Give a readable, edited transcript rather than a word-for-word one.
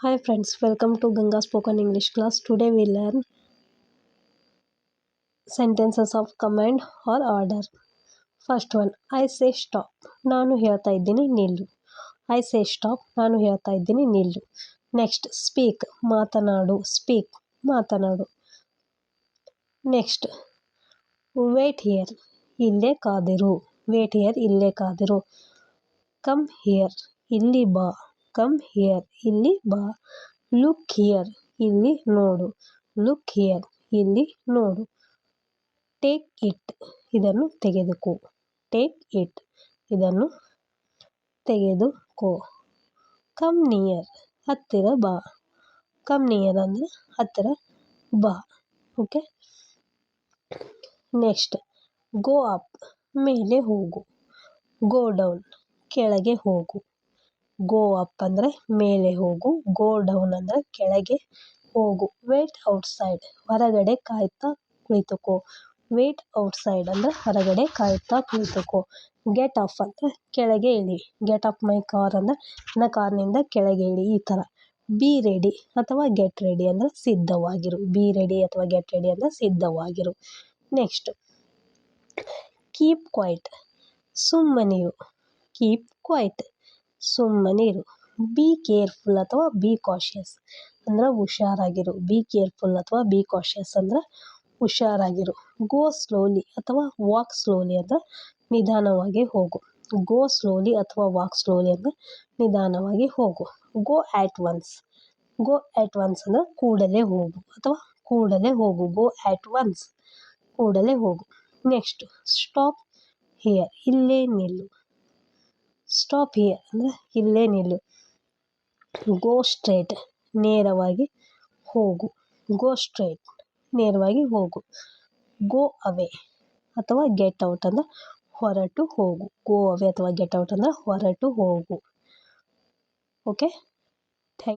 Hi friends, welcome to Ganga Spoken English class. Today we learn sentences of command or order. First one, I say stop. ನಾನು ಹೇಳ್ತಾ ಇದ್ದೀನಿ ನಿಲ್ಲು. I say stop. ನಾನು ಹೇಳ್ತಾ ಇದ್ದೀನಿ ನಿಲ್ಲು. Next speak. ಮಾತನಾಡು. ಸ್ಪೀಕ್. ಮಾತನಾಡು. Next wait here. ಇಲ್ಲೇ ಕಾದಿರು. Wait here. ಇಲ್ಲೇ ಕಾದಿರು. Come here. ಇಲ್ಲಿ ಬಾ. Come here. ಇಲ್ಲಿ ಬಾ. Look here. ಇಲ್ಲಿ ನೋಡು. Look here. ಇಲ್ಲಿ ನೋಡು. Take it. ಇದನ್ನು ತೆಗೆದುಕೋ. Take it. ಇದನ್ನು ತೆಗೆದುಕೋ. Come near. ಹತ್ತಿರ ಬಾ. ಕಮ್ ನಿಯರ್ ಅಂದರೆ ಹತ್ತಿರ ಬಾ. ಓಕೆ. Next go up. ಮೇಲೆ ಹೋಗು. Go down. ಕೆಳಗೆ ಹೋಗು. ಗೋ ಅಪ್ ಅಂದರೆ ಮೇಲೆ ಹೋಗು. ಗೋ ಡೌನ್ ಅಂದರೆ ಕೆಳಗೆ ಹೋಗು. Wait outside. ಹೊರಗಡೆ ಕಾಯ್ತಾ ಕುಳಿತುಕೋ. ವೇಟ್ ಔಟ್ಸೈಡ್ ಅಂದರೆ ಹೊರಗಡೆ ಕಾಯ್ತಾ ಕುಳಿತುಕೋ. ಗೆಟ್ ಆಫ್ ಅಂದರೆ ಕೆಳಗೆ ಇಳಿ. ಗೆಟ್ ಆಫ್ ಮೈ ಕಾರ್ ಅಂದರೆ ನನ್ನ ಕಾರ್ನಿಂದ ಕೆಳಗೆ ಇಳಿ. ಈ ಥರ. ಬಿ ರೆಡಿ ಅಥವಾ ಗೆಟ್ ರೆಡಿ ಅಂದರೆ ಸಿದ್ಧವಾಗಿರು. ಬಿ ರೆಡಿ ಅಥವಾ ಗೆಟ್ ರೆಡಿ ಅಂದರೆ ಸಿದ್ಧವಾಗಿರು. Next keep quiet. ಸುಮ್ಮನಿರು. Keep quiet. ಸುಮ್ಮನಿರು. ಬಿ ಕೇರ್ಫುಲ್ ಅಥವಾ ಬಿ ಕಾಷಿಯಸ್ ಅಂದ್ರೆ ಹುಷಾರಾಗಿರು. ಬಿ ಕೇರ್ಫುಲ್ ಅಥವಾ ಬಿ ಕಾಷಿಯಸ್ ಅಂದ್ರೆ ಹುಷಾರಾಗಿರು. ಗೋ ಸ್ಲೋಲಿ ಅಥವಾ ವಾಕ್ ಸ್ಲೋಲಿ ಅಂದರೆ ನಿಧಾನವಾಗಿ ಹೋಗು. ಗೋ ಸ್ಲೋಲಿ ಅಥವಾ ವಾಕ್ ಸ್ಲೋಲಿ ಅಂದರೆ ನಿಧಾನವಾಗಿ ಹೋಗು. Go at once. Go at once ಅಂದರೆ ಕೂಡಲೇ ಹೋಗು ಅಥವಾ ಕೂಡಲೇ ಹೋಗು. Go at once. ಕೂಡಲೇ ಹೋಗು. Next stop here. ಇಲ್ಲೇ ನಿಲ್ಲು. ಸ್ಟಾಪ್ ಹಿಯರ್ ಅಂದರೆ ಇಲ್ಲೇ ನಿಲ್ಲು. Go straight. ನೇರವಾಗಿ ಹೋಗು. Go straight. ನೇರವಾಗಿ ಹೋಗು. ಗೋ ಅವೇ ಅಥವಾ ಗೆಟ್ ಔಟ್ ಅಂದರೆ ಹೊರಟು ಹೋಗು. ಗೋ ಅವೇ ಅಥವಾ ಗೆಟ್ ಔಟ್ ಅಂದರೆ ಹೊರಟು ಹೋಗು. ಓಕೆ.